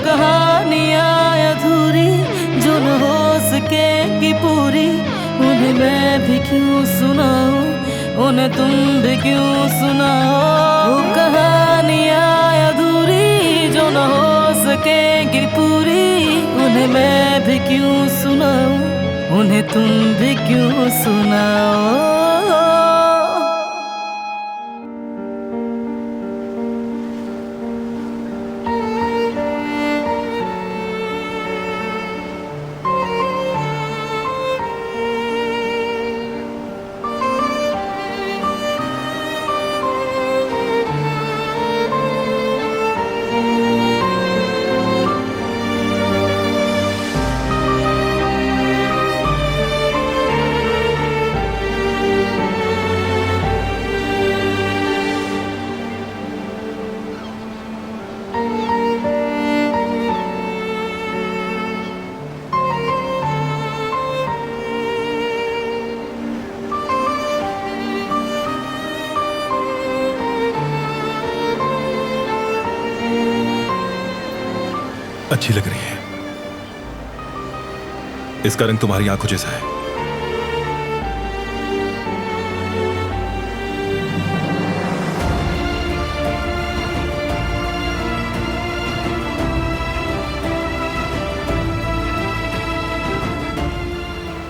कहानियाँ अधूरी जो न हो सकेगी पूरी, उन्हें मैं भी क्यों सुनाऊं, उन्हें तुम भी क्यों सुनाओ। वो कहानियाँ अधूरी जो न हो सकेगी पूरी, उन्हें मैं भी क्यों सुनाऊं, उन्हें तुम भी क्यों सुनाओ। अच्छी लग रही है। इसका रंग तुम्हारी आंखों जैसा है।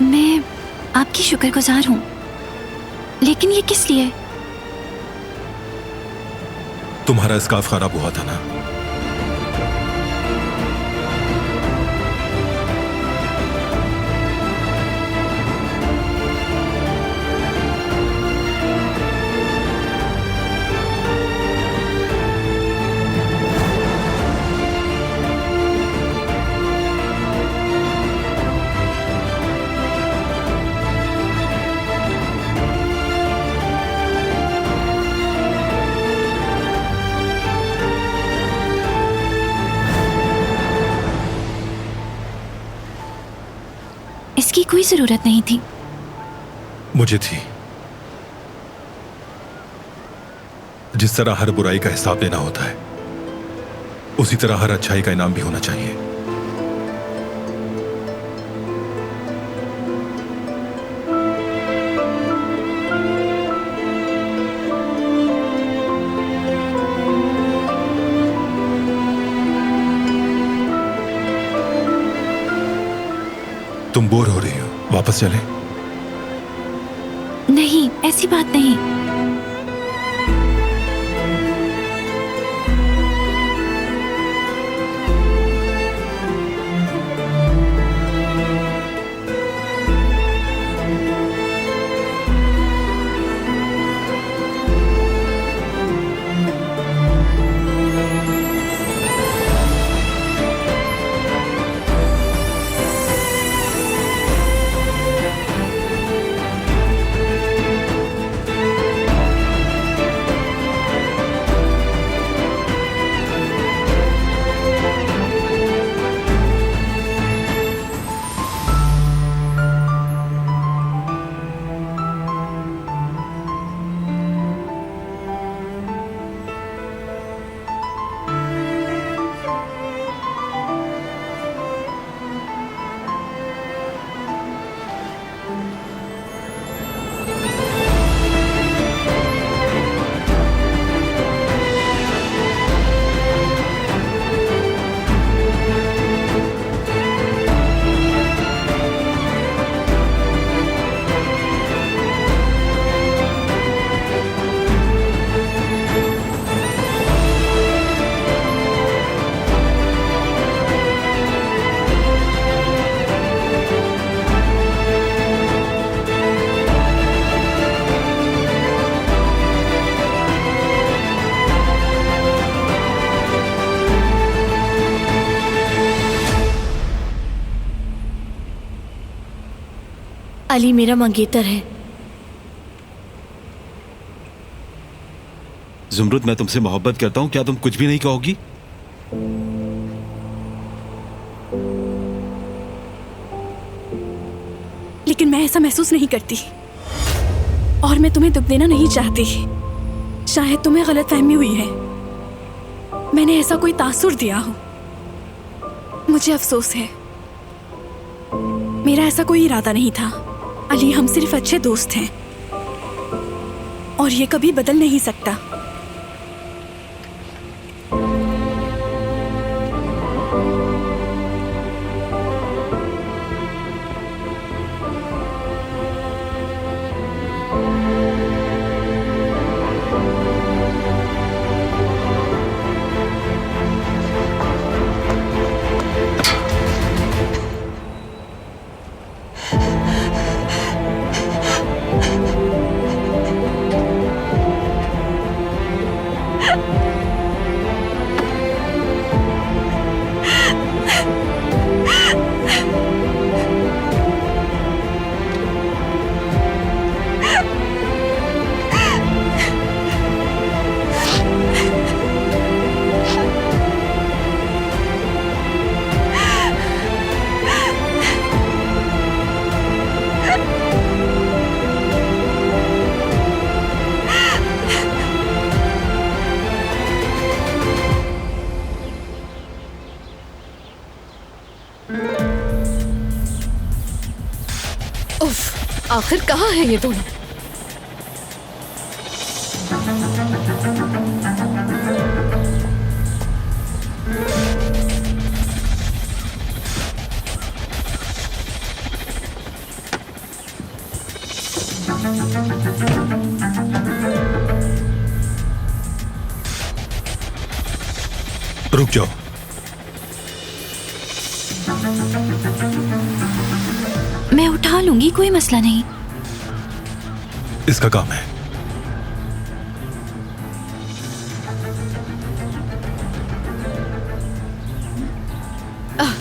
मैं आपकी शुक्रगुजार हूं, लेकिन ये किस लिए? तुम्हारा स्कार्फ खराब हुआ था ना, इसकी कोई जरूरत नहीं थी। मुझे थी। जिस तरह हर बुराई का हिसाब देना होता है, उसी तरह हर अच्छाई का इनाम भी होना चाहिए। तुम बोर हो रही हो, वापस चलें? नहीं, ऐसी बात नहीं। अली मेरा मंगेतर है। ज़ुमरुद, मैं तुमसे मोहब्बत करता हूँ, क्या तुम कुछ भी नहीं कहोगी? लेकिन मैं ऐसा महसूस नहीं करती और मैं तुम्हें दुख देना नहीं चाहती। शायद तुम्हें गलतफहमी हुई है, मैंने ऐसा कोई तासुर दिया हो। मुझे अफसोस है, मेरा ऐसा कोई इरादा नहीं था। अली, हम सिर्फ अच्छे दोस्त हैं और ये कभी बदल नहीं सकता। उफ, आखिर कहाँ है ये दोनों? रुक जाओ। मैं उठा लूंगी, कोई मसला नहीं। इसका काम है।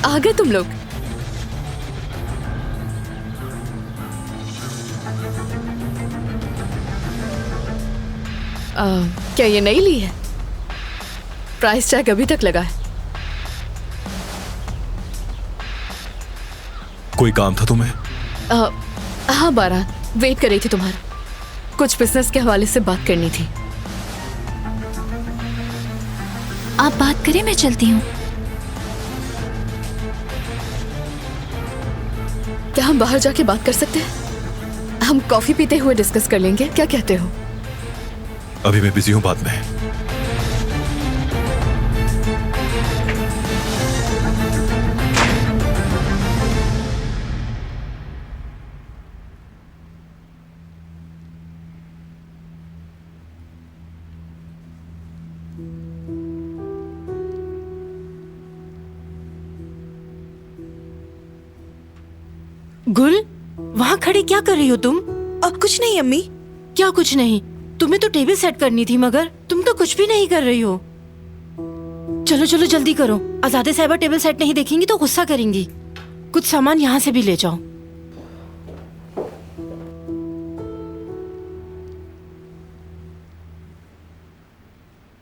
आ गए तुम लोग। क्या ये नई ली है? प्राइस टैग अभी तक लगा है। कोई काम था तुम्हें? हाँ बारात, वेट कर रही थी तुम्हारा। कुछ बिजनेस के हवाले से बात करनी थी। आप बात करें, मैं चलती हूँ। क्या हम बाहर जाके बात कर सकते हैं? हम कॉफी पीते हुए डिस्कस कर लेंगे, क्या कहते हो? अभी मैं बिजी हूं, बाद में। गुल, वहाँ खड़ी क्या कर रही हो तुम? कुछ नहीं अम्मी। क्या कुछ नहीं? तुम्हें तो टेबल सेट करनी थी, मगर तुम तो कुछ भी नहीं कर रही हो। चलो चलो जल्दी करो, आजादे साहिबा टेबल सेट नहीं देखेंगी तो गुस्सा करेंगी। कुछ सामान यहाँ से भी ले जाओ।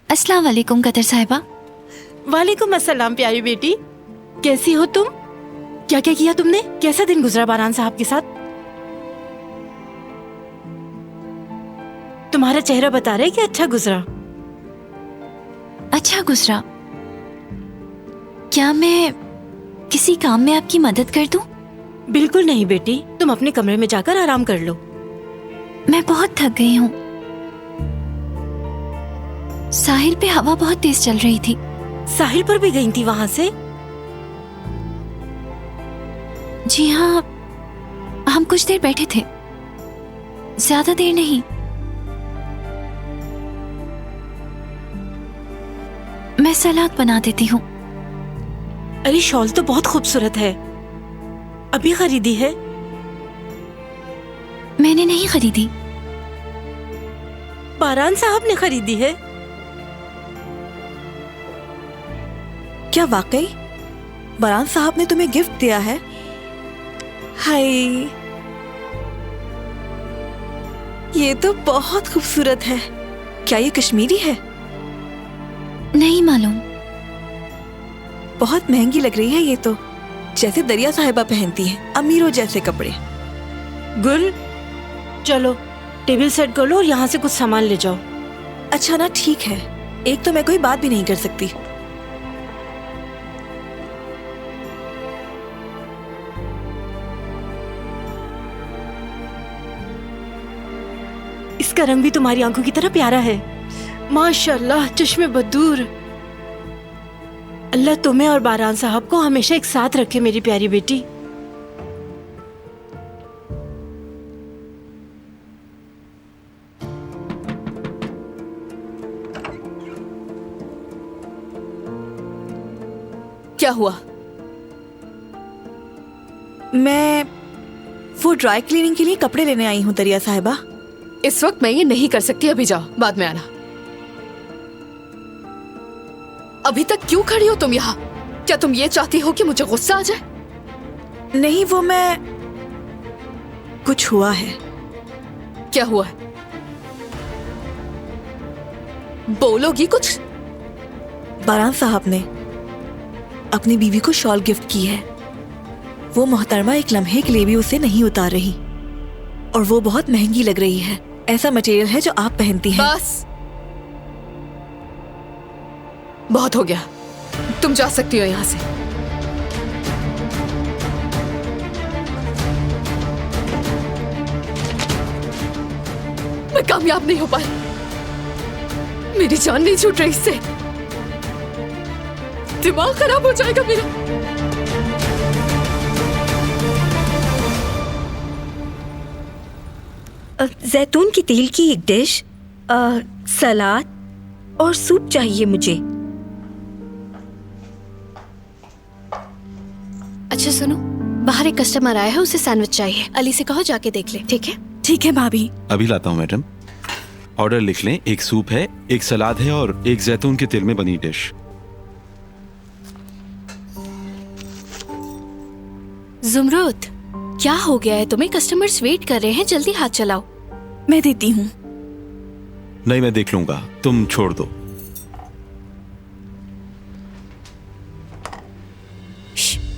अस्सलाम वालेकुम कतर साहिबा। वालेकुम अस्सलाम प्यारी बेटी, कैसी हो तुम? क्या क्या किया तुमने? कैसा दिन गुजरा बारान साहब के साथ? तुम्हारा चेहरा बता रहा है कि अच्छा गुजरा। अच्छा गुजरा। क्या मैं किसी काम में आपकी मदद कर दूं? बिल्कुल नहीं बेटी, तुम अपने कमरे में जाकर आराम कर लो। मैं बहुत थक गई हूँ। साहिल पे हवा बहुत तेज चल रही थी। साहिल पर भी गई थी वहां से? जी हाँ, हम कुछ देर बैठे थे, ज्यादा देर नहीं। मैं सलाद बना देती हूँ। अरे शॉल तो बहुत खूबसूरत है, अभी खरीदी है? मैंने नहीं खरीदी, बारान साहब ने खरीदी है। क्या वाकई बारान साहब ने तुम्हें गिफ्ट दिया है? हाय, ये तो बहुत खूबसूरत है। क्या ये कश्मीरी है? नहीं मालूम। बहुत महंगी लग रही है ये तो, जैसे दरिया साहिबा पहनती हैं, अमीरों जैसे कपड़े। गुल, चलो टेबल सेट कर लो और यहाँ से कुछ सामान ले जाओ। अच्छा ना, ठीक है। एक तो मैं कोई बात भी नहीं कर सकती। इसका रंग भी तुम्हारी आंखों की तरह प्यारा है। माशाल्लाह, चश्मे बदूर। अल्लाह तुम्हें और बारान साहब को हमेशा एक साथ रखे मेरी प्यारी बेटी। क्या हुआ? मैं वो ड्राई क्लीनिंग के लिए कपड़े लेने आई हूँ दरिया साहिबा। इस वक्त मैं ये नहीं कर सकती, अभी जाओ, बाद में आना। अभी तक क्यों खड़ी हो तुम यहाँ? क्या तुम ये चाहती हो कि मुझे गुस्सा आ जाए? नहीं, वो मैं कुछ हुआ है। क्या हुआ है? बोलोगी कुछ? बारान साहब ने अपनी बीवी को शॉल गिफ्ट की है। वो मोहतरमा एक लम्हे के लिए भी उसे नहीं उतार रही और वो बहुत महंगी लग रही है। ऐसा मटेरियल है जो आप पहनती हैं। बस, बहुत हो गया, तुम जा सकती हो यहां से। मैं कामयाब नहीं हो पाई, मेरी जान नहीं छूट रही इससे, दिमाग खराब हो जाएगा मेरा। जैतून की तेल की एक डिश, सलाद और सूप चाहिए मुझे। अच्छा सुनो, बाहर एक कस्टमर आया है, उसे सैंडविच चाहिए। अली से कहो जाके देख ले, ठीक है? ठीक है भाभी। अभी लाता हूँ मैडम। ऑर्डर लिख लें। एक सूप है, एक सलाद है और एक जैतून के तेल में बनी डिश। जुमरुद, क्या हो गया है तुम्हें? कस्टमर्स वेट कर रहे हैं, जल्दी हाथ चलाओ। मैं देती हूँ। नहीं, मैं देख लूंगा, तुम छोड़ दो।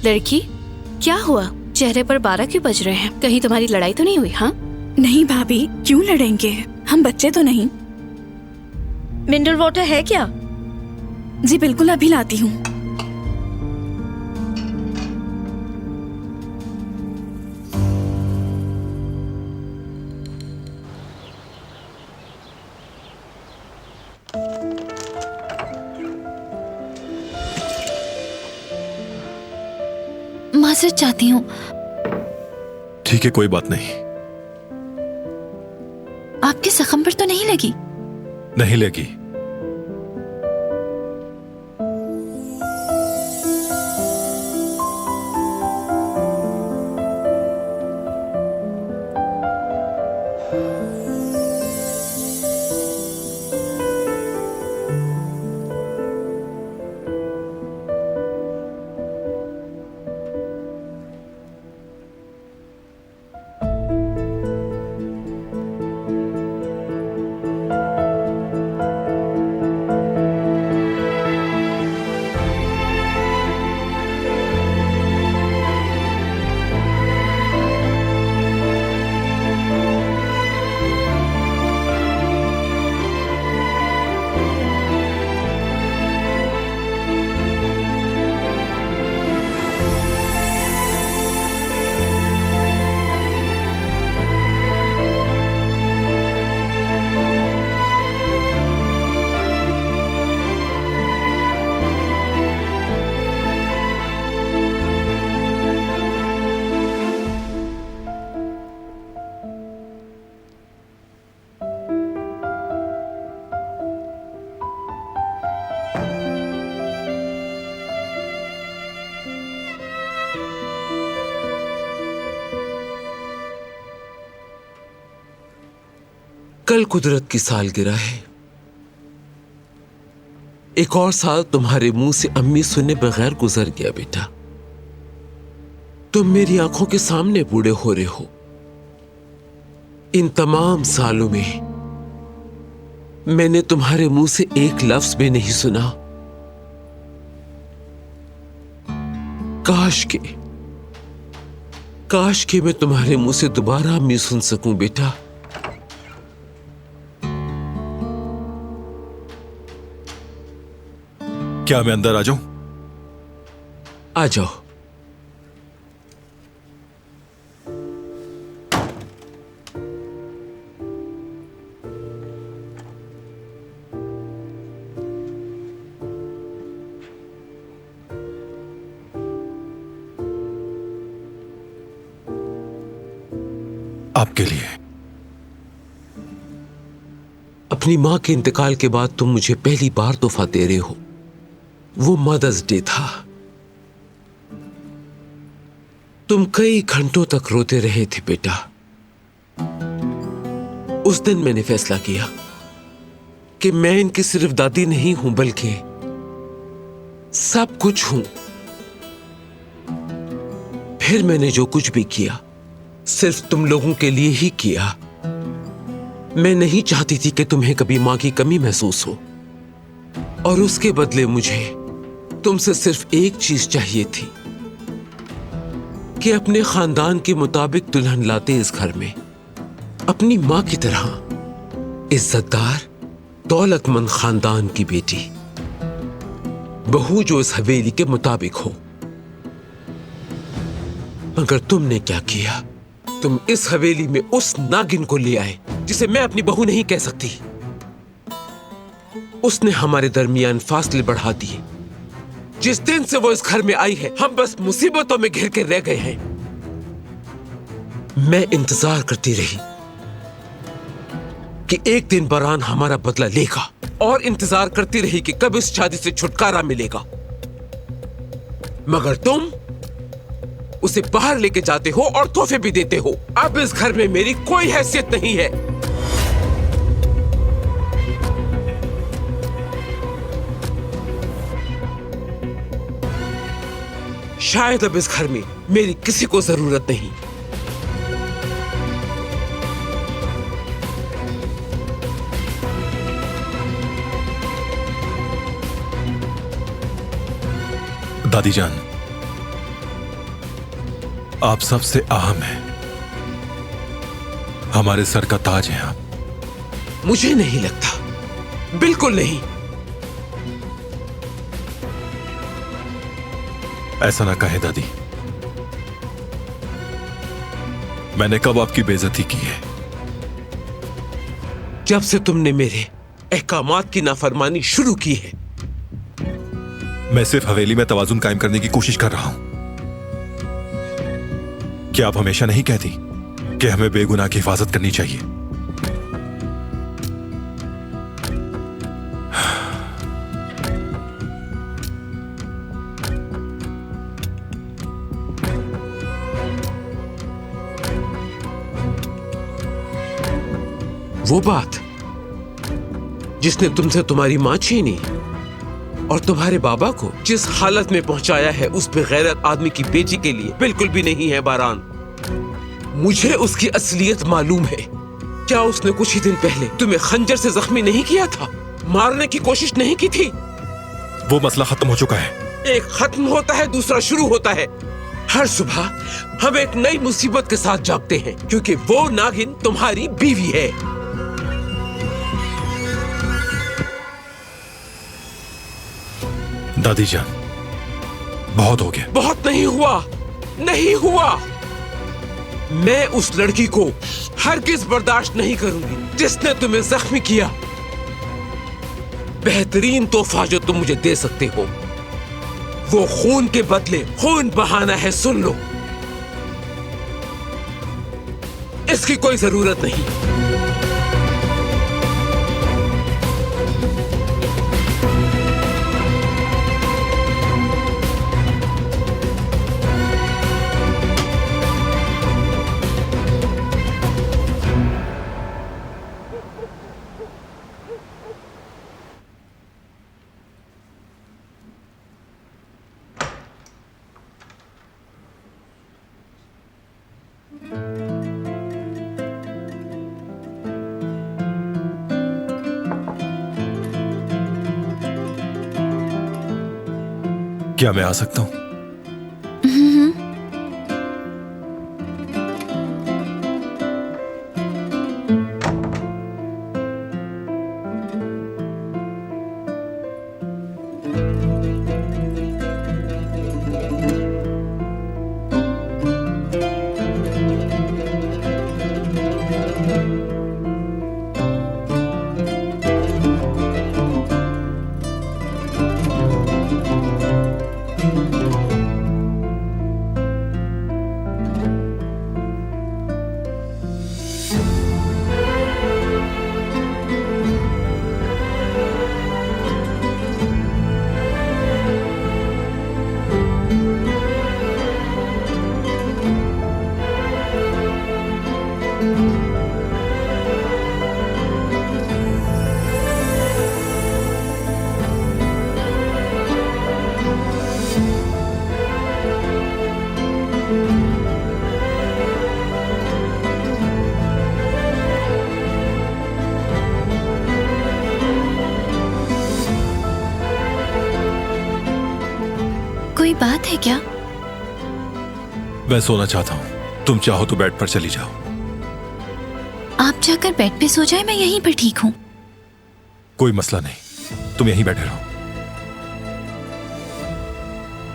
लड़की, क्या हुआ? चेहरे पर 12 क्यों बज रहे हैं? कहीं तुम्हारी लड़ाई तो नहीं हुई? हाँ नहीं भाभी, क्यों लड़ेंगे, हम बच्चे तो नहीं। मिनरल वाटर है क्या? जी बिल्कुल, अभी लाती हूँ। माजरत चाहती हूँ। ठीक है, कोई बात नहीं। आपके जख्म पर तो नहीं लगी? नहीं लगी। कल कुदरत की सालगिरह है। एक और साल तुम्हारे मुंह से अम्मी सुने बगैर गुजर गया बेटा। तुम मेरी आंखों के सामने बूढ़े हो रहे हो। इन तमाम सालों में मैंने तुम्हारे मुंह से एक लफ्ज भी नहीं सुना। काश के मैं तुम्हारे मुंह से दोबारा अम्मी सुन सकूं बेटा। क्या मैं अंदर आ जाऊं? आ जाओ। आपके लिए। अपनी मां के इंतकाल के बाद तुम मुझे पहली बार तोहफा दे रहे हो। वो मदर्स डे था। तुम कई घंटों तक रोते रहे थे बेटा। उस दिन मैंने फैसला किया कि मैं इनकी सिर्फ दादी नहीं हूं बल्कि सब कुछ हूं। फिर मैंने जो कुछ भी किया सिर्फ तुम लोगों के लिए ही किया। मैं नहीं चाहती थी कि तुम्हें कभी मां की कमी महसूस हो, और उसके बदले मुझे तुमसे सिर्फ एक चीज चाहिए थी कि अपने खानदान के मुताबिक दुल्हन लाते इस घर में, अपनी मां की तरह इज्जतदार दौलतमंद खानदान की बेटी, बहू जो इस हवेली के मुताबिक हो। मगर तुमने क्या किया? तुम इस हवेली में उस नागिन को ले आए जिसे मैं अपनी बहू नहीं कह सकती। उसने हमारे दरमियान फासले बढ़ा दिए। जिस दिन से वो इस घर में आई है हम बस मुसीबतों में घिर के रह गए हैं। मैं इंतजार करती रही कि एक दिन बारान हमारा बदला लेगा, और इंतजार करती रही कि कब इस शादी से छुटकारा मिलेगा। मगर तुम उसे बाहर लेके जाते हो और तोहफे भी देते हो। अब इस घर में मेरी कोई हैसियत नहीं है। शायद अब इस घर में मेरी किसी को जरूरत नहीं। दादी जान, आप सबसे अहम हैं। हमारे सर का ताज हैं आप। मुझे नहीं लगता, बिल्कुल नहीं। ऐसा ना कहे दादी। मैंने कब आपकी बेइज्जती की है? जब से तुमने मेरे अहकामात की नाफरमानी शुरू की है। मैं सिर्फ हवेली में तवाजुन कायम करने की कोशिश कर रहा हूं। क्या आप हमेशा नहीं कहती कि हमें बेगुनाह की हिफाजत करनी चाहिए? वो बात जिसने तुमसे तुम्हारी मां छीनी और तुम्हारे बाबा को जिस हालत में पहुंचाया है, उस बेगैरत आदमी की बेटी के लिए बिल्कुल भी नहीं है बारान। मुझे उसकी असलियत मालूम है। क्या उसने कुछ ही दिन पहले तुम्हें खंजर से जख्मी नहीं किया था? मारने की कोशिश नहीं की थी? वो मसला खत्म हो चुका है। एक खत्म होता है, दूसरा शुरू होता है। हर सुबह हम एक नई मुसीबत के साथ जागते हैं, क्योंकि वो नागिन तुम्हारी बीवी है। दादी जान, बहुत हो गया। बहुत नहीं हुआ, नहीं हुआ। मैं उस लड़की को हरगिज बर्दाश्त नहीं करूंगी जिसने तुम्हें जख्मी किया। बेहतरीन तोहफा जो तुम मुझे दे सकते हो वो खून के बदले खून बहाना है। सुन लो, इसकी कोई जरूरत नहीं। क्या मैं आ सकता हूं? कोई बात है क्या? मैं सोना चाहता हूं, तुम चाहो तो बेड पर चली जाओ। आप जाकर बेड पे सो जाए, मैं यहीं पर ठीक हूँ। कोई मसला नहीं, तुम यहीं बैठे रहो।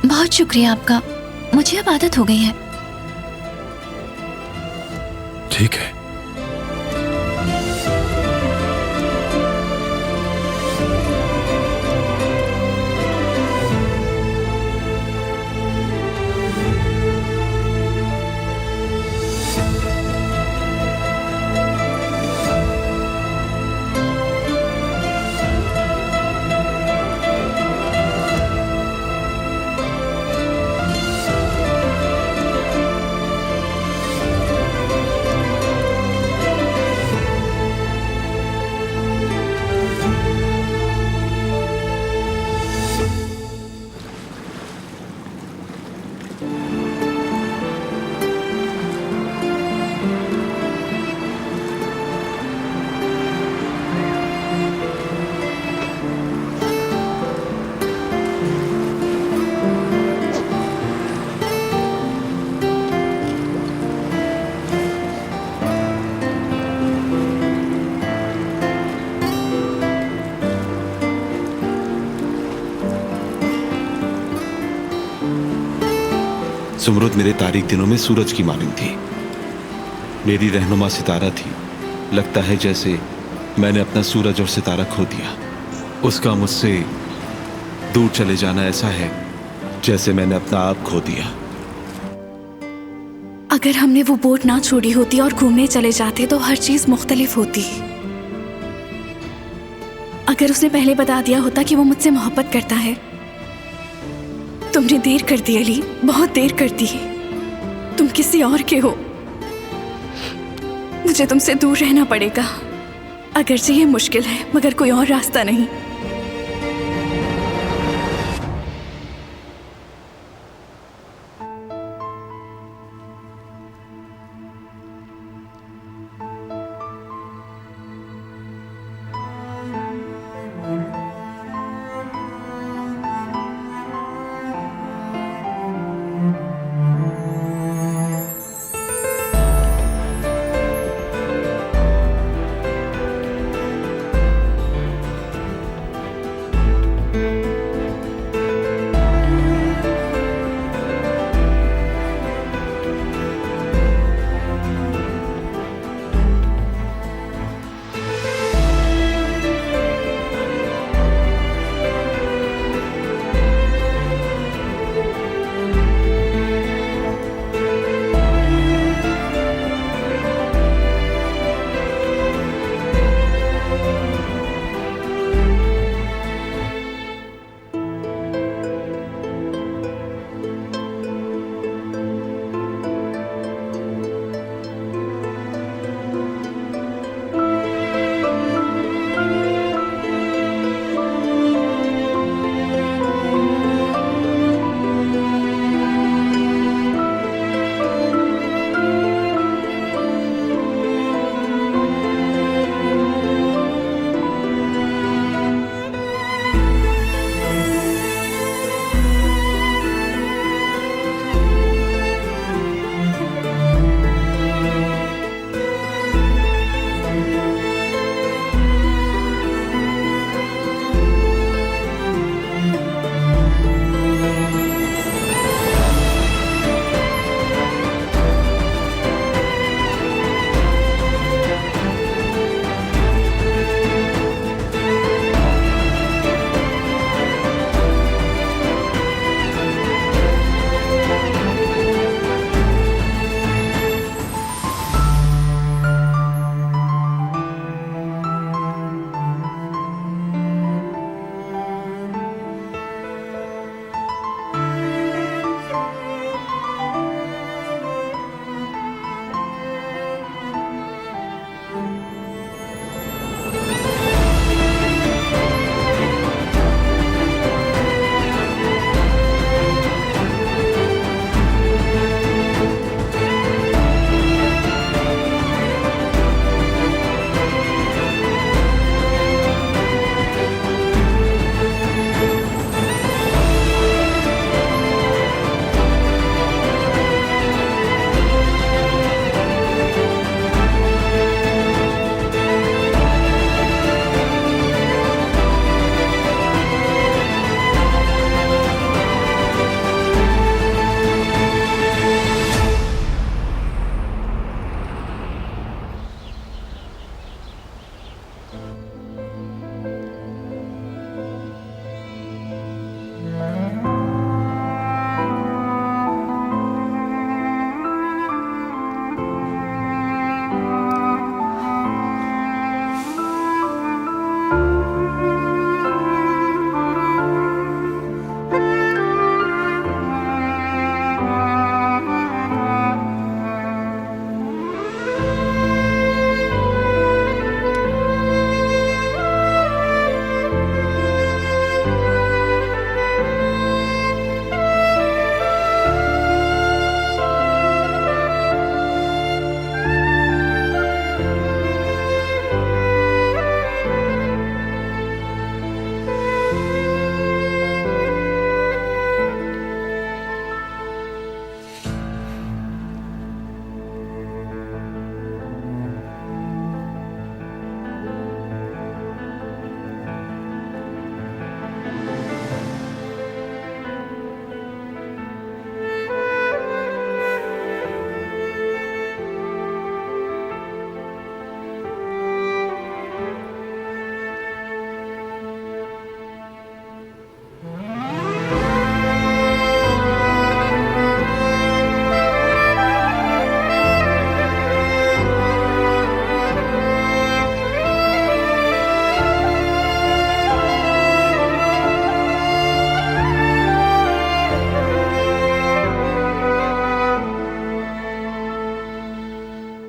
बहुत शुक्रिया आपका, मुझे अब आदत हो गई है। ठीक है। सुमरुद मेरे तारीख दिनों में सूरज की मानिंद थी, मेरी रहनुमा सितारा थी। लगता है जैसे मैंने अपना सूरज और सितारा खो दिया। उसका मुझसे दूर चले जाना ऐसा है जैसे मैंने अपना आप खो दिया। अगर हमने वो बोट ना छोड़ी होती और घूमने चले जाते तो हर चीज मुख्तलिफ होती। अगर उसने पहले बता दिया होता कि वो मुझसे मोहब्बत करता है। तुमने देर कर दी अली, बहुत देर कर दी। तुम किसी और के हो। मुझे तुमसे दूर रहना पड़ेगा। अगरचे ये मुश्किल है मगर कोई और रास्ता नहीं।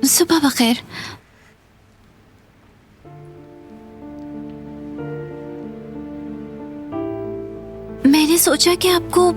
सुबह बखैर। मैंने सोचा कि आपको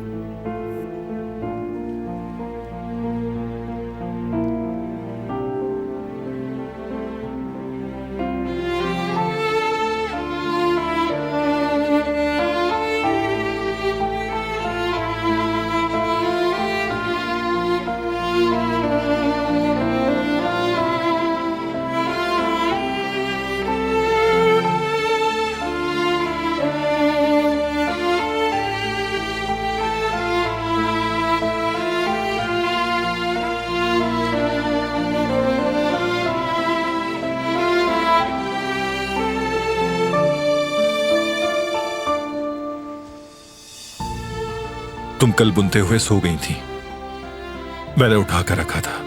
तुम कल बुनते हुए सो गई थी, मैंने उठाकर रखा था।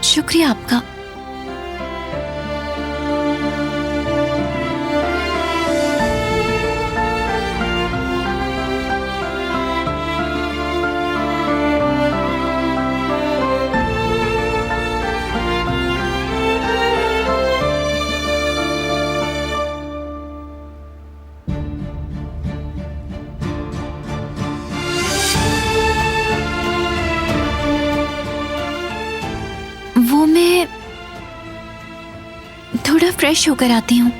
शुक्रिया आपका। वो मैं थोड़ा फ्रेश होकर आती हूँ।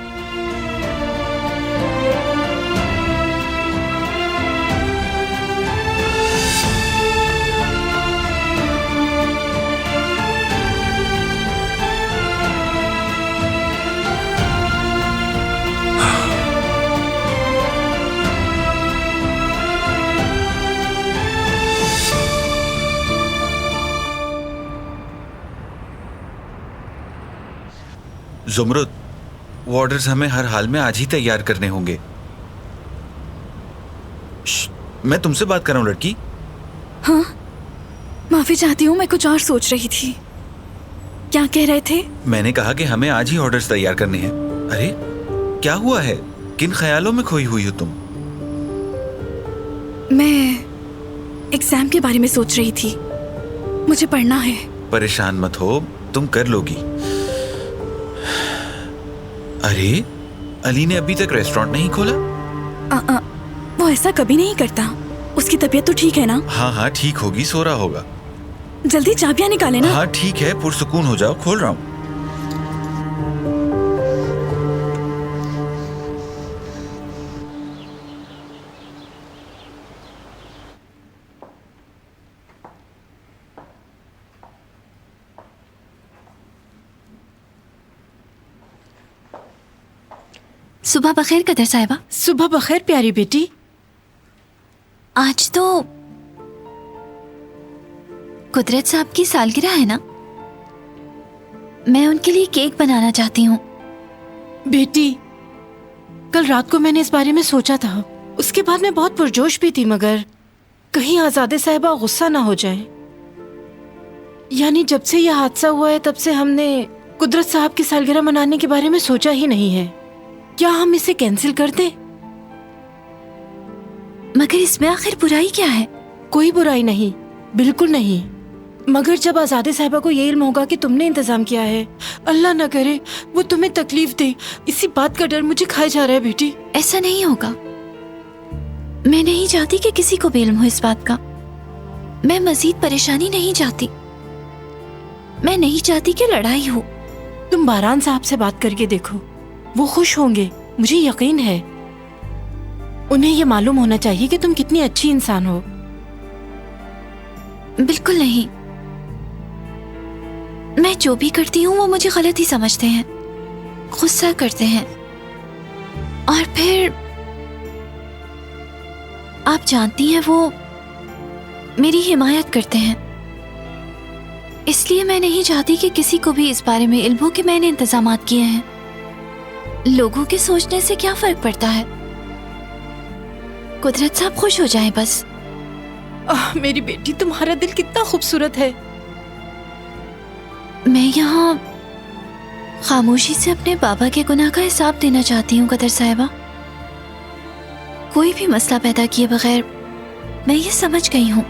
जुमरुद, वो ऑर्डर्स हमें हर हाल में आज ही तैयार करने होंगे। मैं तुमसे बात कर रहा हूँ लड़की। हाँ, माफी चाहती हूँ, मैं कुछ और सोच रही थी। क्या कह रहे थे? मैंने कहा कि हमें आज ही ऑर्डर्स तैयार करने हैं। अरे क्या हुआ है, किन ख्यालों में खोई हुई हो तुम? मैं एग्जाम के बारे में सोच रही थी, मुझे पढ़ना है। परेशान मत हो, तुम कर लोगी। अरे अली ने अभी तक रेस्टोरेंट नहीं खोला? वो ऐसा कभी नहीं करता। उसकी तबीयत तो ठीक है ना? हाँ हाँ ठीक होगी, सो रहा होगा। जल्दी चाबियां निकाले ना। हाँ ठीक है, पुरसुकून हो जाओ, खोल रहा हूँ। सुबह बखैर कदर साहिबा। सुबह बखैर प्यारी बेटी। आज तो कुदरत साहब की सालगिरह है ना, मैं उनके लिए केक बनाना चाहती हूँ। बेटी, कल रात को मैंने इस बारे में सोचा था, उसके बाद मैं बहुत पुरजोश भी थी, मगर कहीं आजादे साहिबा गुस्सा ना हो जाए। यानी जब से यह हादसा हुआ है तब से हमने कुदरत साहब की सालगिरह मनाने के बारे में सोचा ही नहीं है। क्या हम इसे कैंसिल कर दें? मगर इसमें आखिर बुराई क्या है? कोई बुराई नहीं, बिल्कुल नहीं। मगर जब आजादे साहिबा को ये इल्म होगा कि तुमने इंतजाम किया है, अल्लाह ना करे वो तुम्हें तकलीफ दे, इसी बात का डर मुझे खाए जा रहा है बेटी। ऐसा नहीं होगा। मैं नहीं चाहती कि किसी को भी इल्म हो इस बात का। मैं मजीद परेशानी नहीं चाहती। मैं नहीं चाहती कि लड़ाई हो। तुम बारान साहब से बात करके देखो, वो खुश होंगे, मुझे यकीन है। उन्हें ये मालूम होना चाहिए कि तुम कितनी अच्छी इंसान हो। बिल्कुल नहीं। मैं जो भी करती हूँ वो मुझे गलत ही समझते हैं, गुस्सा करते हैं, और फिर आप जानती हैं वो मेरी हिमायत करते हैं। इसलिए मैं नहीं चाहती कि किसी को भी इस बारे में इल्म हो कि मैंने इंतजामात किए हैं। लोगों के सोचने से क्या फर्क पड़ता है? कुदरत साहब खुश हो जाएं बस। मेरी बेटी, तुम्हारा दिल कितना खूबसूरत है। मैं यहाँ खामोशी से अपने बाबा के गुनाह का हिसाब देना चाहती हूँ कदर साहिबा। कोई भी मसला पैदा किए बगैर मैं ये समझ गई हूँ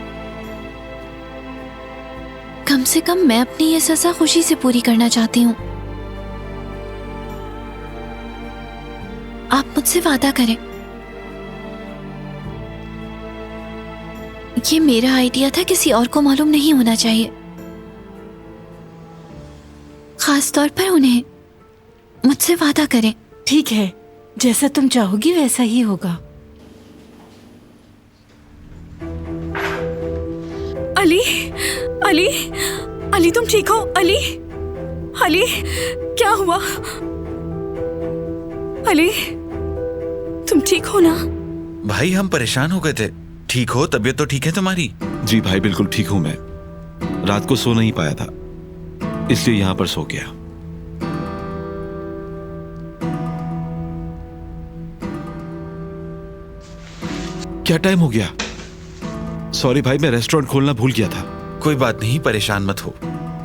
कम से कम मैं अपनी ये सजा खुशी से पूरी करना चाहती हूँ। आप मुझसे वादा करें। ये मेरा आइडिया था, किसी और को मालूम नहीं होना चाहिए, खास तौर पर उन्हें। मुझसे वादा करें। ठीक है, जैसा तुम चाहोगी वैसा ही होगा। अली, अली, अली तुम ठीक हो? अली, अली, क्या हुआ? अली, तुम ठीक हो ना? भाई हम परेशान हो गए थे। ठीक हो? तबीयत तो ठीक है तुम्हारी? जी भाई, बिल्कुल ठीक हूं मैं। रात को सो नहीं पाया था, इसलिए यहां पर सो गया। क्या टाइम हो गया? सॉरी भाई, मैं रेस्टोरेंट खोलना भूल गया था। कोई बात नहीं, परेशान मत हो।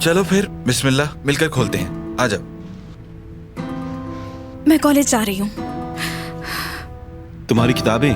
चलो फिर बिस्मिल्लाह, मिलकर खोलते हैं। आ जाओ। मैं कॉलेज जा रही हूँ। तुम्हारी किताबें?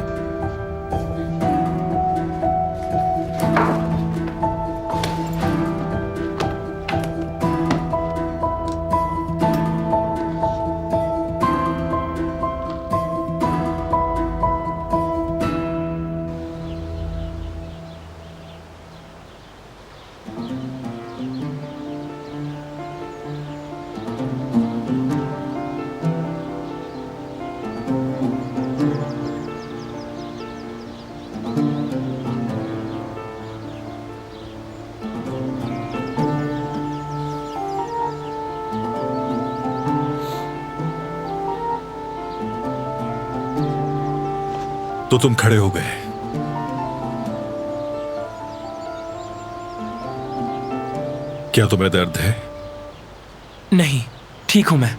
तो तुम खड़े हो गए। क्या तुम्हें दर्द है? नहीं, ठीक हूं मैं।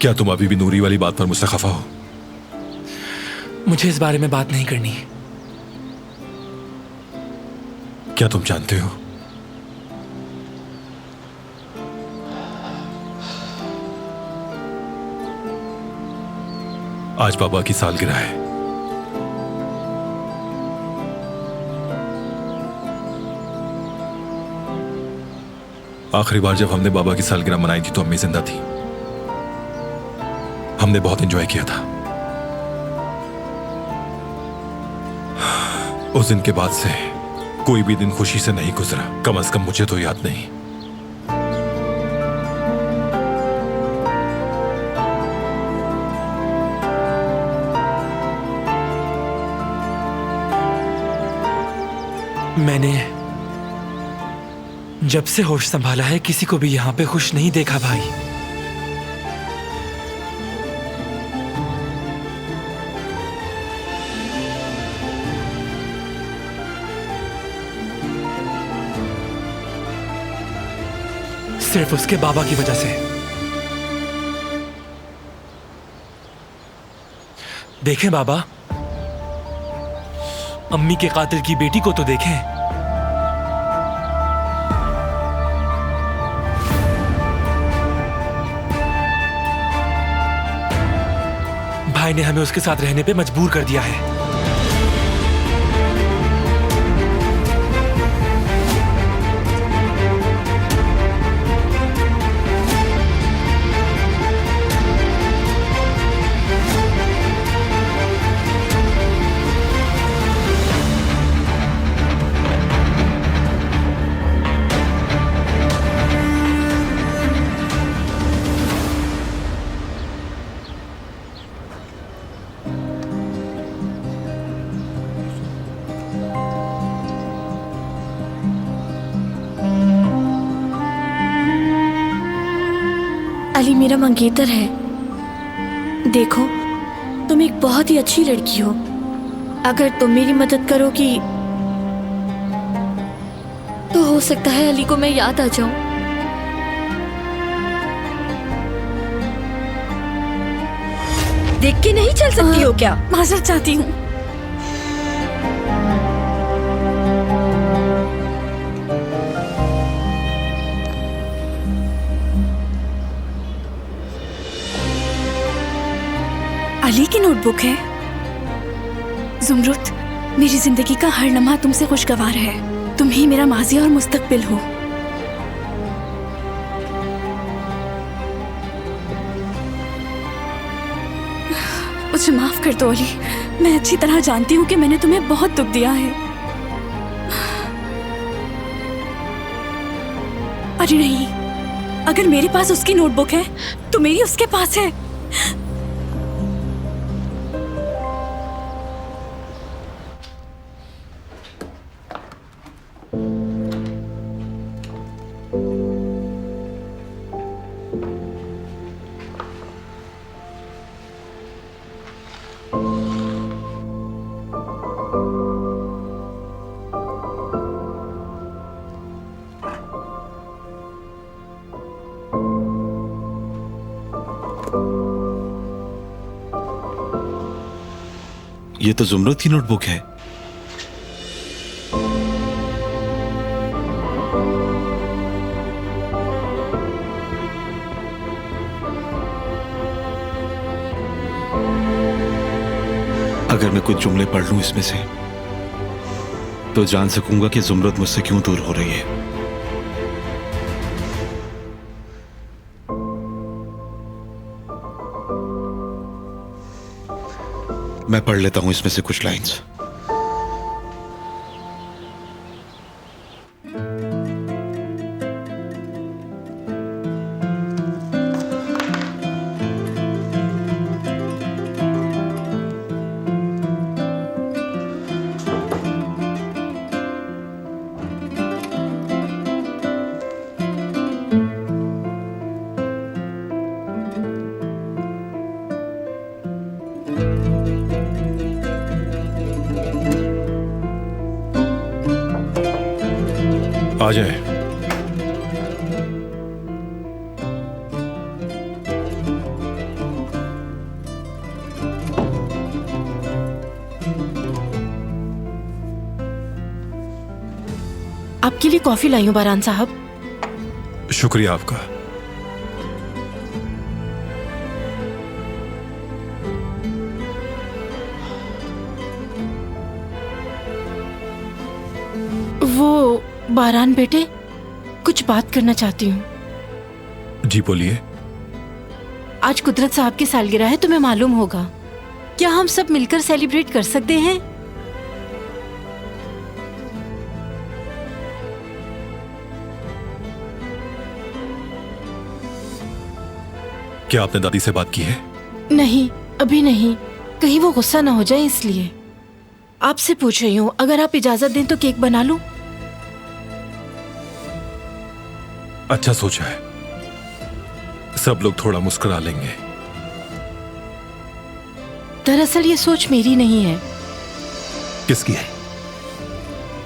क्या तुम अभी भी नूरी वाली बात पर मुझसे खफा हो? मुझे इस बारे में बात नहीं करनी। क्या तुम जानते हो आज बाबा की सालगिरह है। आखिरी बार जब हमने बाबा की सालगिरह मनाई थी तो अम्मी जिंदा थी। हमने बहुत एंजॉय किया था। उस दिन के बाद से कोई भी दिन खुशी से नहीं गुजरा, कम से कम मुझे तो याद नहीं। मैंने जब से होश संभाला है किसी को भी यहां पे खुश नहीं देखा भाई। सिर्फ उसके बाबा की वजह से। देखें बाबा, अम्मी के कातिल की बेटी को तो देखें। भाई ने हमें उसके साथ रहने पे मजबूर कर दिया है। अली मेरा मंगेतर है। देखो, तुम एक बहुत ही अच्छी लड़की हो। अगर तुम मेरी मदद करोगी तो हो सकता है अली को मैं याद आ जाऊं। देख के नहीं चल सकती हो क्या? माजरत चाहती हूँ। अली की नोटबुक है। जुमरुत, मेरी जिंदगी का हर लम्हा तुमसे खुशगवार है। तुम ही मेरा माजी और मुस्तकबिल हो। मुझे माफ कर दो अली, मैं अच्छी तरह जानती हूँ कि मैंने तुम्हें बहुत दुख दिया है। अरे नहीं, अगर मेरे पास उसकी नोटबुक है तो मेरी उसके पास है। ये तो जुमरत की नोटबुक है। अगर मैं कुछ जुमले पढ़ लूं इसमें से तो जान सकूंगा कि जुमरत मुझसे क्यों दूर हो रही है। मैं पढ़ लेता हूं इसमें से कुछ लाइंस। आ जाए। आपके लिए कॉफी लाई हूं बारान साहब। शुक्रिया आपका। वो बारान बेटे, कुछ बात करना चाहती हूँ। जी बोलिए। आज कुदरत साहब की सालगिरह है, तुम्हें मालूम होगा। क्या हम सब मिलकर सेलिब्रेट कर सकते हैं? क्या आपने दादी से बात की है? नहीं, अभी नहीं। कहीं वो गुस्सा ना हो जाए इसलिए आपसे पूछ रही हूँ। अगर आप इजाजत दें तो केक बना लूं? अच्छा सोचा है, सब लोग थोड़ा मुस्कुरा लेंगे। दरअसल ये सोच मेरी नहीं है। किसकी है?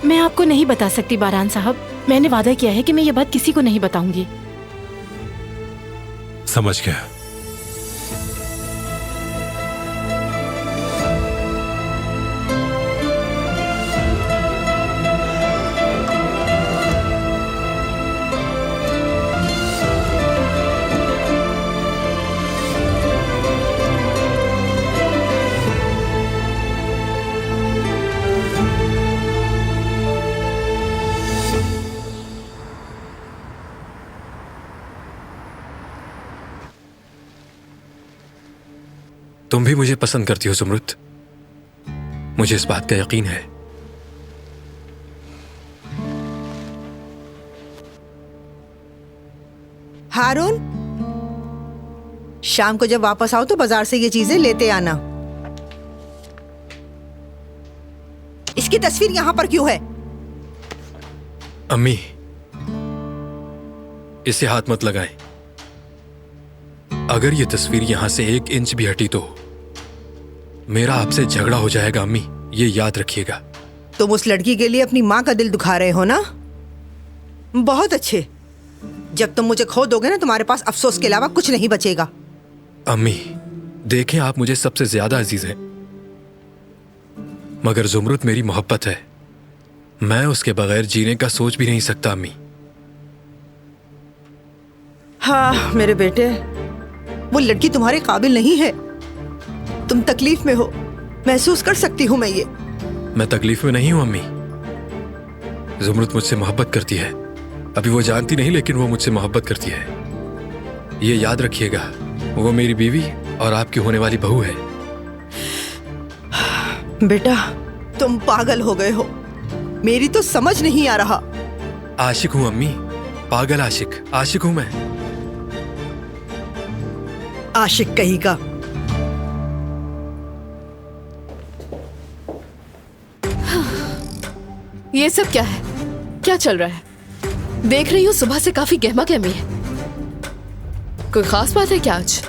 मैं आपको नहीं बता सकती बारान साहब। मैंने वादा किया है कि मैं ये बात किसी को नहीं बताऊंगी। समझ गया। तुम भी मुझे पसंद करती हो जुमरुत, मुझे इस बात का यकीन है। हारून, शाम को जब वापस आओ तो बाजार से ये चीजें लेते आना। इसकी तस्वीर यहाँ पर क्यों है? अम्मी, इसे हाथ मत लगाएं। अगर ये तस्वीर यहां से 1 इंच भी हटी तो मेरा आपसे झगड़ा हो जाएगा अम्मी, ये याद रखिएगा। तुम उस लड़की के लिए अपनी माँ का दिल दुखा रहे हो ना? बहुत अच्छे। जब तुम मुझे खो दोगे ना, तुम्हारे पास अफसोस के अलावा कुछ नहीं बचेगा। अम्मी देखें, आप मुझे सबसे ज्यादा अजीज हैं, मगर जुमरुत मेरी मोहब्बत है। मैं उसके बगैर जीने का सोच भी नहीं सकता अम्मी। हाँ मेरे बेटे, वो लड़की तुम्हारे काबिल नहीं है। तुम तकलीफ में हो, महसूस कर सकती हूँ मैं ये। मैं तकलीफ में नहीं हूं अम्मी, जुमरुद मुझसे मोहब्बत करती है। अभी वो जानती नहीं, लेकिन वो मुझसे मोहब्बत करती है। ये याद रखिएगा, वो मेरी बीवी और आपकी होने वाली बहू है। बेटा, तुम पागल हो गए हो। मेरी तो समझ नहीं आ रहा। आशिक हूं अम्मी, पागल आशिक, आशिक हूं मैं। आशिक कहीं का। ये सब क्या है? क्या चल रहा है? देख रही हूँ सुबह से काफी गहमा गहमी है। कोई खास बात है क्या आज?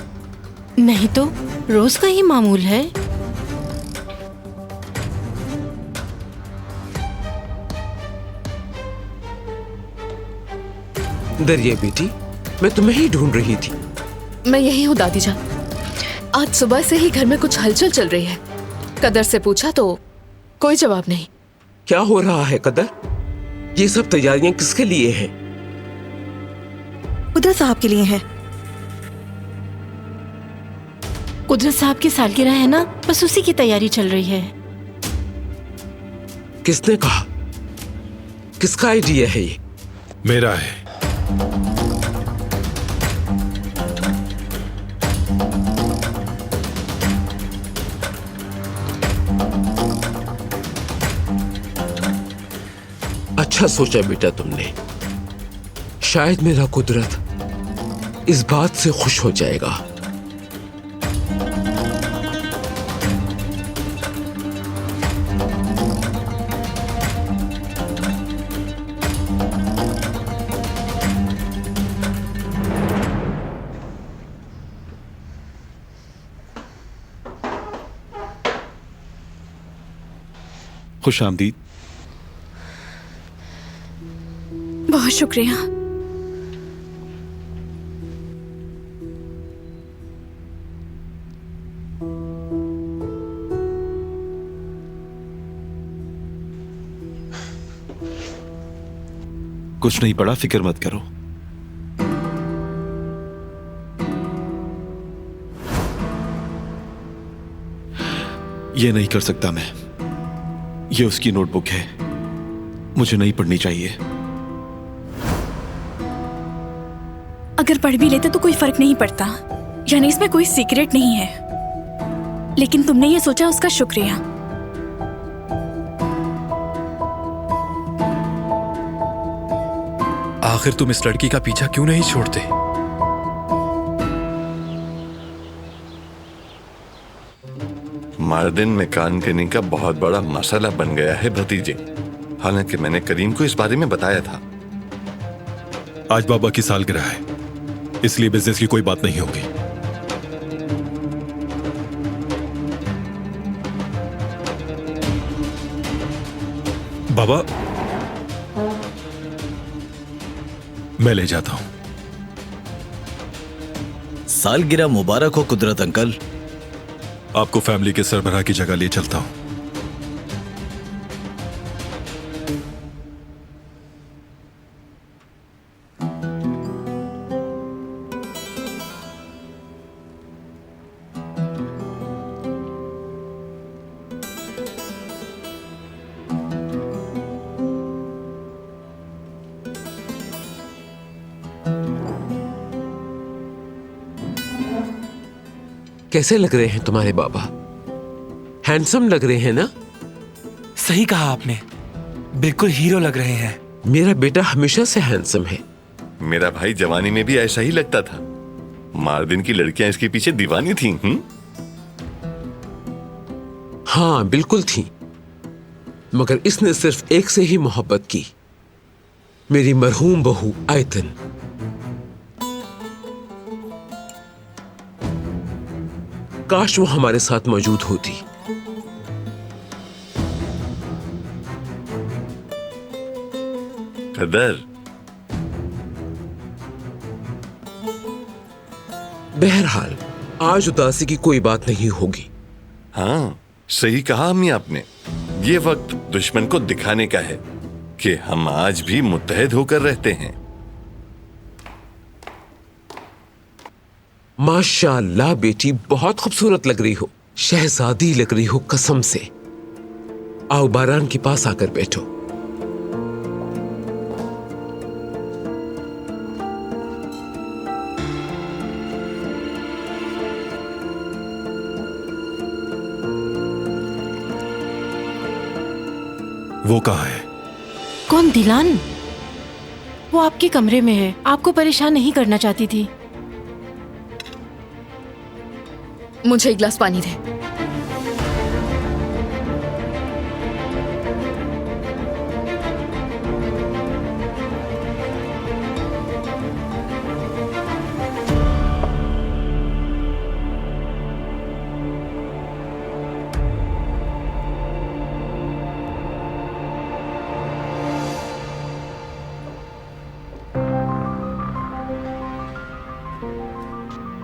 नहीं तो रोज का ही मामूल है। दरिया बेटी, मैं तुम्हें ही ढूंढ रही थी। मैं यही हूँ दादी जान। आज सुबह से ही घर में कुछ हलचल चल रही है। कदर से पूछा तो कोई जवाब नहीं। क्या हो रहा है कदर? ये सब तैयारियां किसके लिए हैं? कुदरत साहब के लिए है। कुदरत साहब की सालगिरह है ना, बस उसी की तैयारी चल रही है। किसने कहा? किसका आइडिया है ये? मेरा है। अच्छा सोचा बेटा तुमने। शायद मेरा कुदरत इस बात से खुश हो जाएगा। खुश आमदीद। बहुत शुक्रिया। कुछ नहीं पड़ा, फिक्र मत करो। ये नहीं कर सकता मैं। ये उसकी नोटबुक है, मुझे नहीं पढ़नी चाहिए। अगर पढ़ भी लेते तो कोई फर्क नहीं पड़ता, यानी इसमें कोई सीक्रेट नहीं है। लेकिन तुमने ये सोचा, उसका शुक्रिया। आखिर तुम इस लड़की का पीछा क्यों नहीं छोड़ते? मार्दिन में कान कनी का बहुत बड़ा मसला बन गया है भतीजे। हालांकि मैंने करीम को इस बारे में बताया था। आज बाबा की सालगिरह है, इसलिए बिजनेस की कोई बात नहीं होगी। बाबा, मैं ले जाता हूं। सालगिरह मुबारक हो कुदरत अंकल। आपको फैमिली के सरबराह की जगह ले चलता हूं। कैसे लग रहे हैं तुम्हारे बाबा? हैंडसम लग रहे हैं ना? सही कहा आपने, बिल्कुल हीरो लग रहे हैं। मेरा बेटा हमेशा से हैंडसम है। मेरा भाई जवानी में भी ऐसा ही लगता था। मार्दिन की लड़कियां इसके पीछे दीवानी थीं। हाँ बिल्कुल थी, मगर इसने सिर्फ एक से ही मोहब्बत की, मेरी मरहूम बहू आयतन। काश वो हमारे साथ मौजूद होती। कदर, बहरहाल आज उदासी की कोई बात नहीं होगी। हाँ सही कहा अम्मी आपने। ये वक्त दुश्मन को दिखाने का है कि हम आज भी मुत्तहद होकर रहते हैं। माशाअल्लाह बेटी, बहुत खूबसूरत लग रही हो, शहजादी लग रही हो कसम से। आओ बारान के पास आकर बैठो। वो कहाँ है? कौन? दिलान? वो आपके कमरे में है, आपको परेशान नहीं करना चाहती थी। मुझे एक गिलास पानी दे।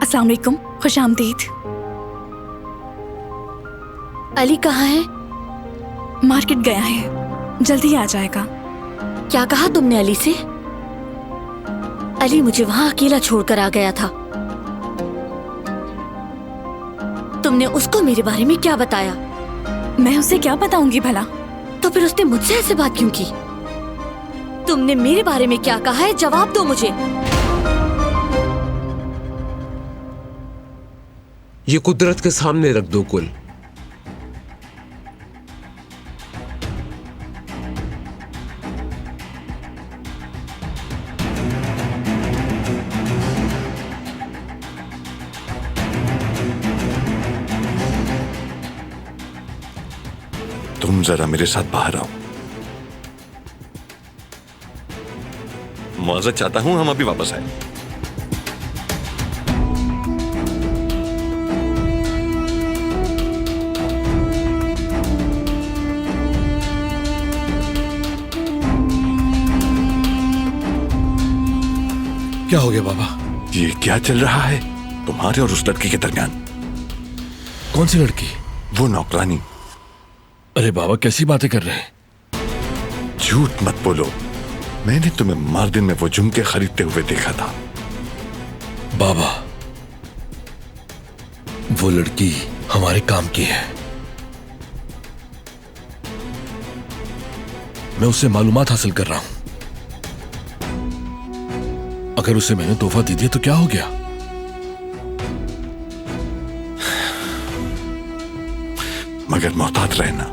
अस्सलाम वालेकुम, खुश आमदीद। अली कहाँ है? मार्केट गया है, जल्दी आ जाएगा। क्या कहा तुमने अली से? अली मुझे वहाँ अकेला छोड़कर आ गया था। तुमने उसको मेरे बारे में क्या बताया? मैं उसे क्या बताऊंगी भला? तो फिर उसने मुझसे ऐसे बात क्यों की? तुमने मेरे बारे में क्या कहा है, जवाब दो मुझे। ये कुदरत के सामने रख दो कुल। तुम जरा मेरे साथ बाहर आओ। मुआवजा चाहता हूं हम अभी वापस आए। क्या हो गया बाबा? ये क्या चल रहा है तुम्हारे और उस लड़की के दरमियान? कौन सी लड़की? वो नौकरानी। अरे बाबा कैसी बातें कर रहे हैं? झूठ मत बोलो, मैंने तुम्हें मार्दिन में वो झुमके खरीदते हुए देखा था। बाबा वो लड़की हमारे काम की है। मैं उससे मालूमात हासिल कर रहा हूं। अगर उसे मैंने तोहफा दे दिया तो क्या हो गया? मगर मोहतात रहना,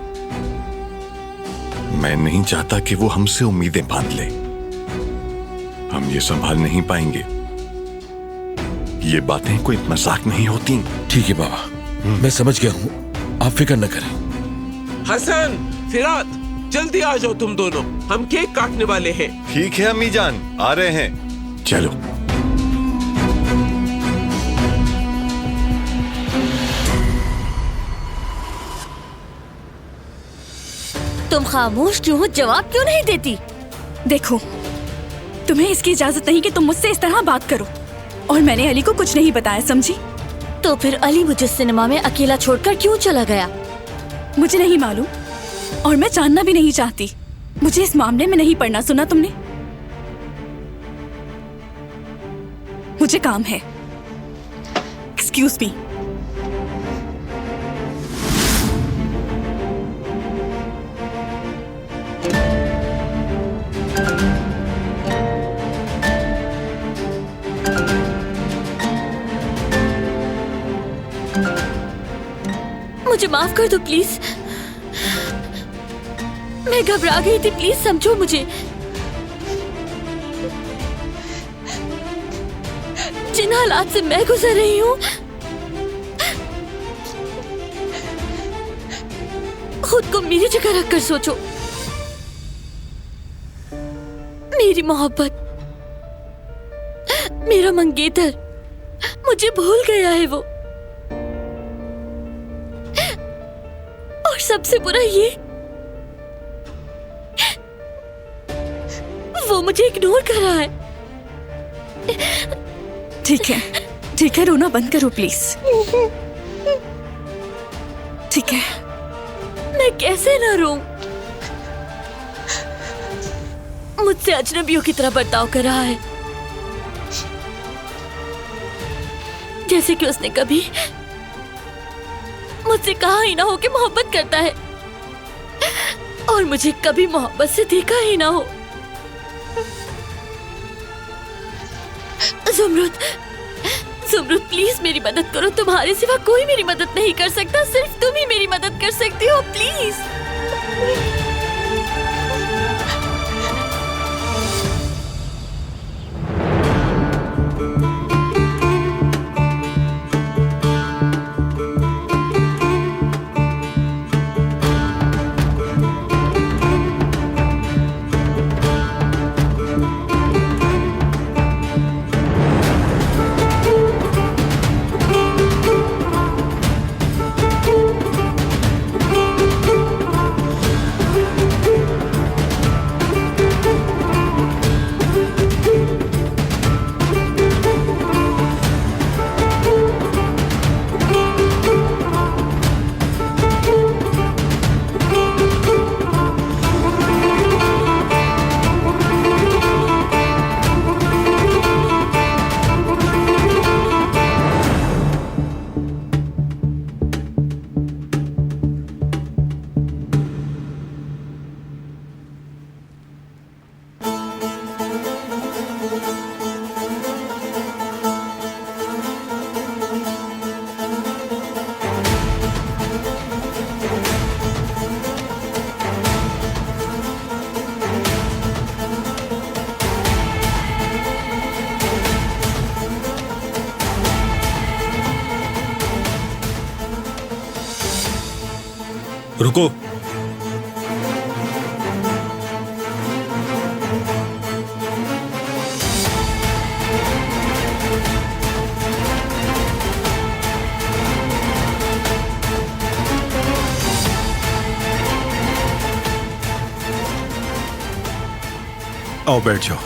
मैं नहीं चाहता कि वो हमसे उम्मीदें बांध ले। हम ये संभाल नहीं पाएंगे। ये बातें कोई मजाक नहीं होती। ठीक है बाबा, मैं समझ गया हूं, आप फिक्र न करें। हसन, फिरात, जल्दी आ जाओ तुम दोनों, हम केक काटने वाले हैं। ठीक है अम्मी जान, आ रहे हैं। चलो। तुम खामोश क्यों हो? जवाब क्यों नहीं देती? देखो, तुम्हें इसकी इजाजत नहीं कि तुम मुझसे इस तरह बात करो, और मैंने अली को कुछ नहीं बताया, समझी? तो फिर अली मुझे सिनेमा में अकेला छोड़कर क्यों चला गया? मुझे नहीं मालूम, और मैं जानना भी नहीं चाहती। मुझे इस मामले में नहीं पड़ना, सुना तुमने? मुझे काम है। Excuse me. मुझे माफ कर दो प्लीज, मैं घबरा गई थी, प्लीज समझो मुझे। जिन हालात से मैं गुजर रही हूँ, खुद को मेरी जगह रखकर सोचो। मेरी मोहब्बत, मेरा मंगेतर मुझे भूल गया है वो, और सबसे बुरा ये, वो मुझे इग्नोर कर रहा है। ठीक है, रोना बंद करो प्लीज। ठीक है। मैं कैसे ना रोऊं? मुझसे अजनबियों की तरह बर्ताव कर रहा है, जैसे कि उसने कभी मुझसे कहा ही ना हो कि मोहब्बत करता है, और मुझे कभी मोहब्बत से देखा ही ना हो। जुमरुद, जुमरुद प्लीज मेरी मदद करो। तुम्हारे सिवा कोई मेरी मदद नहीं कर सकता, सिर्फ तुम ही मेरी मदद कर सकती हो, प्लीज। रुको। आओ बैठ जाओ।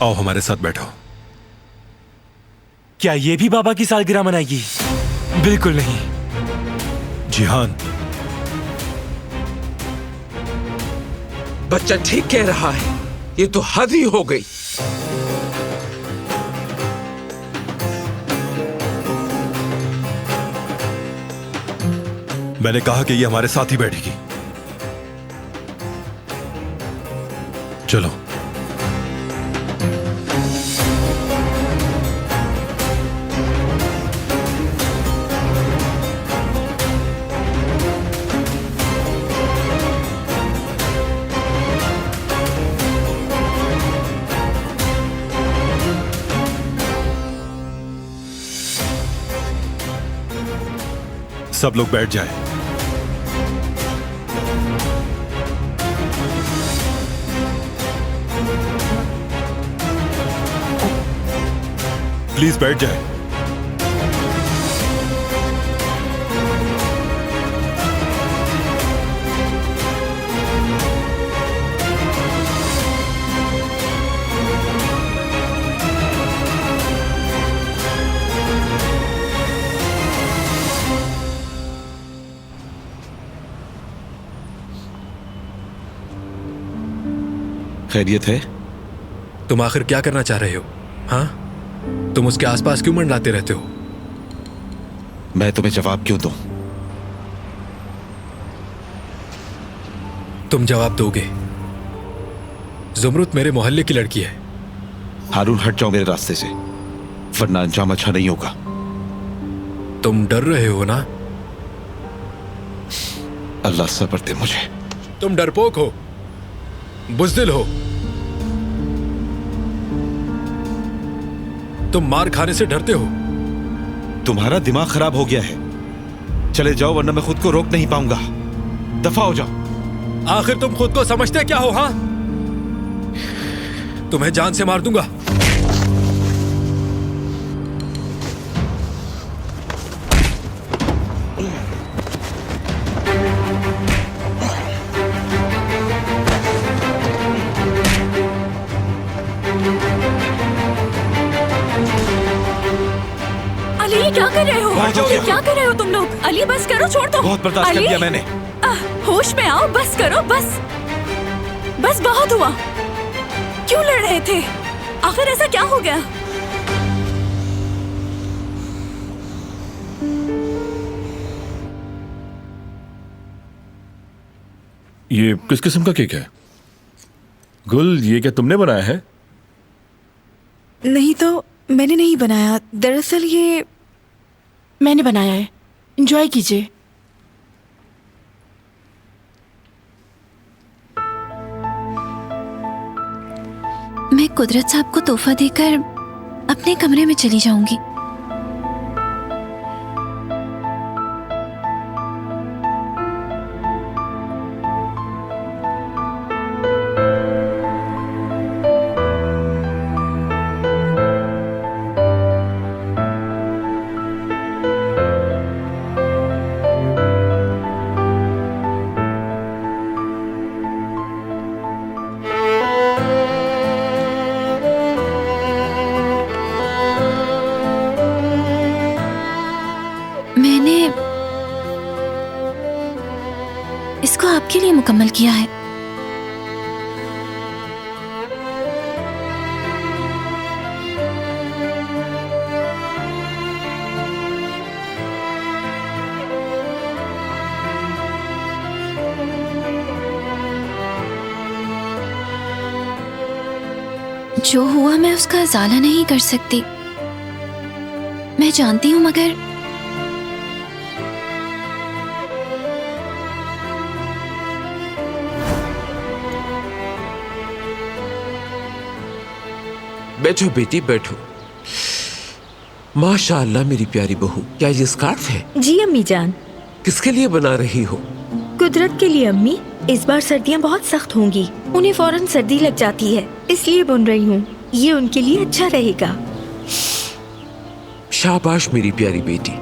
आओ हमारे साथ बैठो। क्या ये भी बाबा की सालगिरह मनाएगी? बिल्कुल नहीं। जिहान, बच्चा ठीक कह रहा है, ये तो हद ही हो गई। मैंने कहा कि ये हमारे साथ ही बैठेगी। चलो। सब लोग बैठ जाएं। प्लीज बैठ जाएं। खैरियत है? तुम आखिर क्या करना चाह रहे हो? हाँ, तुम उसके आसपास क्यों मंडराते रहते हो? मैं तुम्हें जवाब क्यों दूं? तुम जवाब दोगे। जुमरुत मेरे मोहल्ले की लड़की है। हारून, हट जाओ मेरे रास्ते से, वरना अंजाम अच्छा नहीं होगा। तुम डर रहे हो ना? अल्लाह सब्र दे मुझे। तुम डरपोक हो, बुज़दिल हो। तुम मार खाने से डरते हो। तुम्हारा दिमाग खराब हो गया है। चले जाओ वरना मैं खुद को रोक नहीं पाऊंगा। दफा हो जाओ। आखिर तुम खुद को समझते क्या हो? हाँ, तुम्हें जान से मार दूंगा। अली, ये क्या कर रहे हो? ये क्या कर रहे हो तुम लोग? अली बस करो, छोड़ दो। बहुत बर्दाश्त कर लिया मैंने। होश में आओ, बस करो, बस बस बहुत हुआ। क्यों लड़ रहे थे? आखिर ऐसा क्या हो गया? ये किस किस्म का केक है? गुल, ये क्या तुमने बनाया है? नहीं तो मैंने नहीं बनाया, दरअसल ये मैंने बनाया है। एंजॉय कीजिए। मैं कुदरत साहब को तोहफा देकर अपने कमरे में चली जाऊंगी। इसको आपके लिए मुकम्मल किया है। जो हुआ मैं उसका इजाला नहीं कर सकती, मैं जानती हूँ, मगर बैठो बेटी बैठो। माशाअल्लाह मेरी प्यारी बहू, क्या ये स्कार्फ है? जी अम्मी जान। किसके लिए बना रही हो? कुदरत के लिए अम्मी। इस बार सर्दियाँ बहुत सख्त होंगी, उन्हें फौरन सर्दी लग जाती है, इसलिए बुन रही हूँ। ये उनके लिए अच्छा रहेगा। शाबाश मेरी प्यारी बेटी।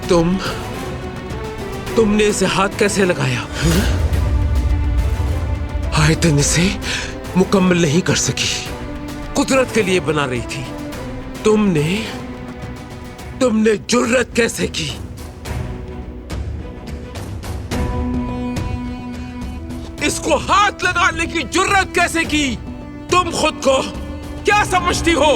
तुम तुमने इसे हाथ कैसे लगाया? आयतन इसे मुकम्मल नहीं कर सकी, कुदरत के लिए बना रही थी। तुमने जुर्रत कैसे की? इसको हाथ लगाने की जुर्रत कैसे की? तुम खुद को क्या समझती हो?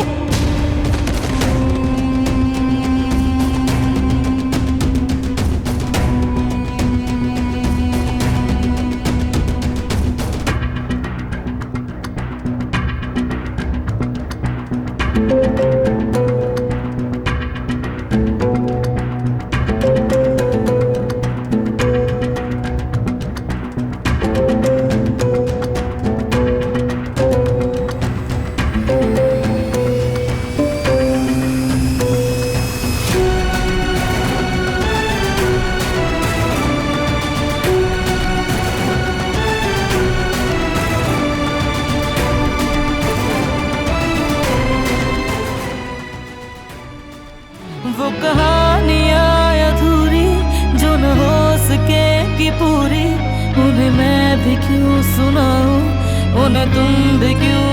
वो कहानियाँ अधूरी जो न हो सके कि पूरी, उन्हें मैं भी क्यों सुनाऊं, उन्हें तुम भी क्यों